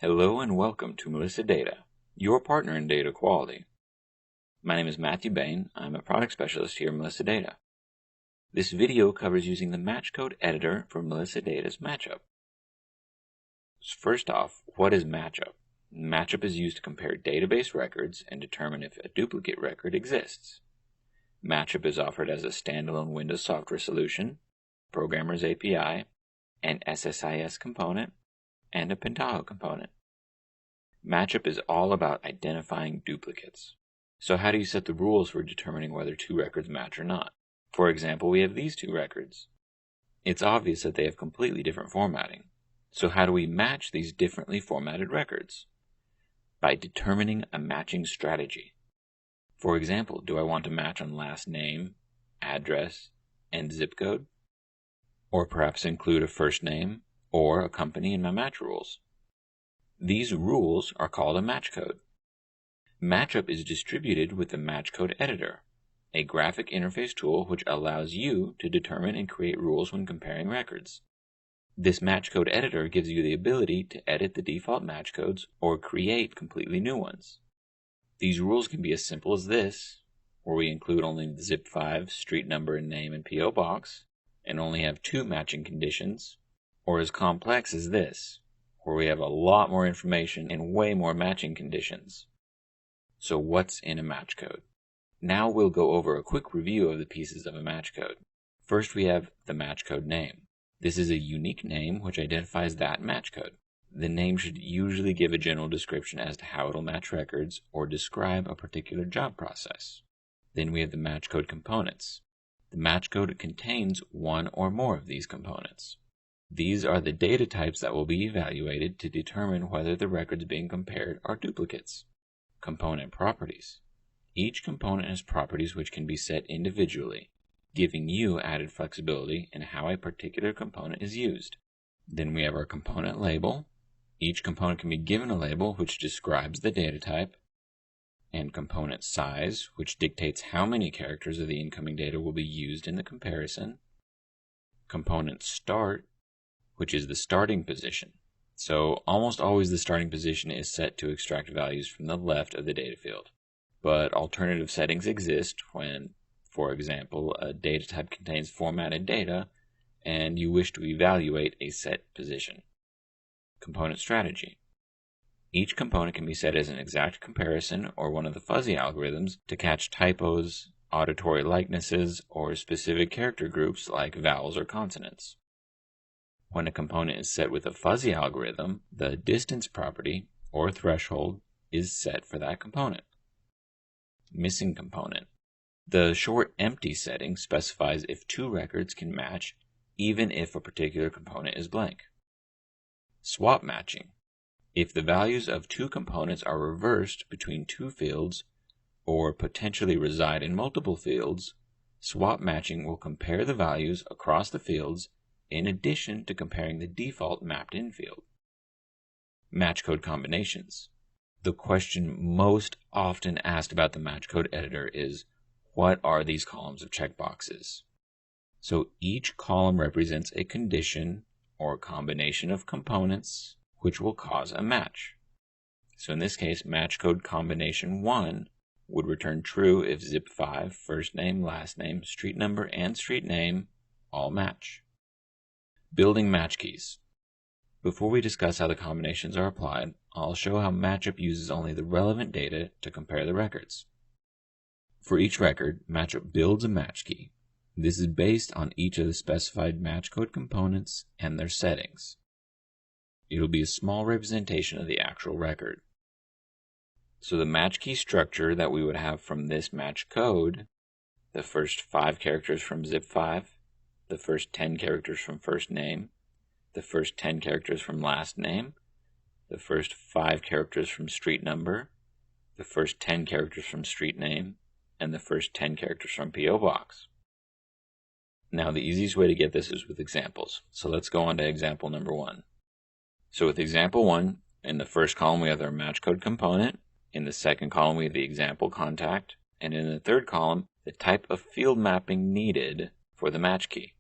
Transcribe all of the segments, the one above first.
Hello and welcome to Melissa Data, your partner in data quality. My name is Matthew Bain. I'm a product specialist here at Melissa Data. This video covers using the match code editor for Melissa Data's matchup. First off, what is matchup? Matchup is used to compare database records and determine if a duplicate record exists. Matchup is offered as a standalone Windows software solution, Programmer's API, an SSIS component, and a Pentaho component. Matchup is all about identifying duplicates. So how do you set the rules for determining whether two records match or not? For example, we have these two records. It's obvious that they have completely different formatting. So how do we match these differently formatted records? By determining a matching strategy. For example, do I want to match on last name, address, and zip code? Or perhaps include a first name or a company in my match rules. These rules are called a match code. Matchup is distributed with the match code editor, a graphic interface tool which allows you to determine and create rules when comparing records. This match code editor gives you the ability to edit the default match codes or create completely new ones. These rules can be as simple as this, where we include only the zip5, street number and name and PO box, and only have two matching conditions, or as complex as this, where we have a lot more information and way more matching conditions. So what's in a match code? Now we'll go over a quick review of the pieces of a match code. First we have the match code name. This is a unique name which identifies that match code. The name should usually give a general description as to how it'll match records or describe a particular job process. Then we have the match code components. The match code contains one or more of these components. These are the data types that will be evaluated to determine whether the records being compared are duplicates. Component properties. Each component has properties which can be set individually, giving you added flexibility in how a particular component is used. Then we have our component label. Each component can be given a label which describes the data type, and component size, which dictates how many characters of the incoming data will be used in the comparison. Component start, which is the starting position. So almost always the starting position is set to extract values from the left of the data field. But alternative settings exist when, for example, a data type contains formatted data and you wish to evaluate a set position. Component strategy. Each component can be set as an exact comparison or one of the fuzzy algorithms to catch typos, auditory likenesses, or specific character groups like vowels or consonants. When a component is set with a fuzzy algorithm, the distance property, or threshold, is set for that component. Missing component. The short empty setting specifies if two records can match even if a particular component is blank. Swap matching. If the values of two components are reversed between two fields or potentially reside in multiple fields, swap matching will compare the values across the fields in addition to comparing the default mapped-in field. Match code combinations. The question most often asked about the match code editor is, what are these columns of checkboxes? So each column represents a condition or a combination of components which will cause a match. So in this case, match code combination 1 would return true if zip5, first name, last name, street number, and street name all match. Building match keys. Before we discuss how the combinations are applied, I'll show how matchup uses only the relevant data to compare the records. For each record, matchup builds a match key. This is based on each of the specified match code components and their settings. It will be a small representation of the actual record. So the match key structure that we would have from this match code, the first 5 characters from zip5, the first 10 characters from first name, the first 10 characters from last name, the first 5 characters from street number, the first 10 characters from street name, and the first 10 characters from PO box. Now the easiest way to get this is with examples. So let's go on to example number 1. So with example 1, in the first column we have our match code component, in the second column we have the example contact, and in the third column the type of field mapping needed for the match key.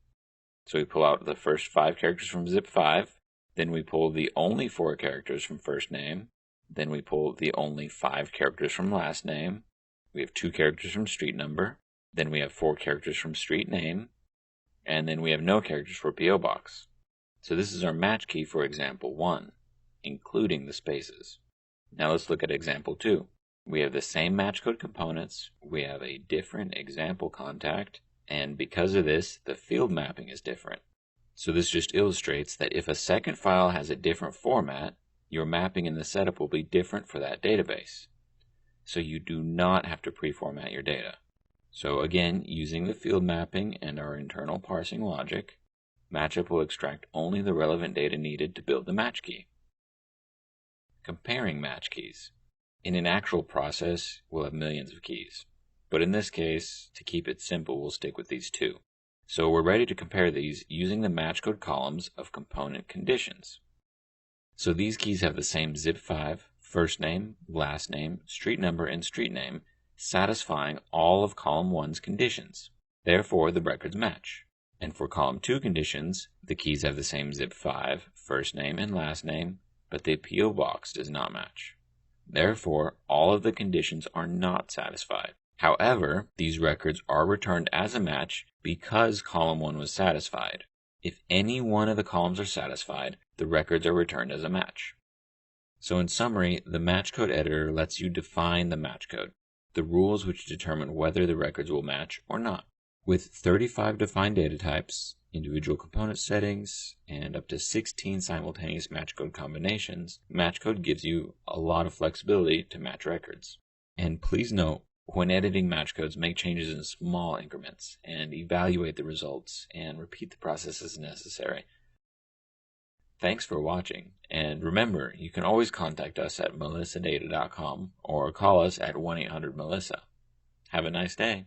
So we pull out the first 5 characters from zip5, Then we pull the only 4 characters from first name. Then we pull the only 5 characters from last name. We have 2 characters from street number. Then we have 4 characters from street name. And then we have no characters for P.O. Box. So this is our match key for example 1, including the spaces. Now let's look at example 2. We have the same match code components, we have a different example contact, and because of this, the field mapping is different. So this just illustrates that if a second file has a different format, your mapping in the setup will be different for that database. So you do not have to pre-format your data. So again, using the field mapping and our internal parsing logic, Matchup will extract only the relevant data needed to build the match key. Comparing match keys. In an actual process, we'll have millions of keys. But in this case, to keep it simple, we'll stick with these 2. So we're ready to compare these using the match code columns of component conditions. So these keys have the same zip5, first name, last name, street number, and street name, satisfying all of column 1's conditions. Therefore, the records match. And for column 2 conditions, the keys have the same zip5, first name, and last name, but the P.O. box does not match. Therefore, all of the conditions are not satisfied. However, these records are returned as a match because column 1 was satisfied. If any one of the columns are satisfied, the records are returned as a match. So in summary, the match code editor lets you define the match code, the rules which determine whether the records will match or not. With 35 defined data types, individual component settings, and up to 16 simultaneous match code combinations, match code gives you a lot of flexibility to match records. And please note, when editing match codes, make changes in small increments and evaluate the results and repeat the process as necessary. Thanks for watching, and remember, you can always contact us at melissadata.com or call us at 1-800-MELISSA. Have a nice day.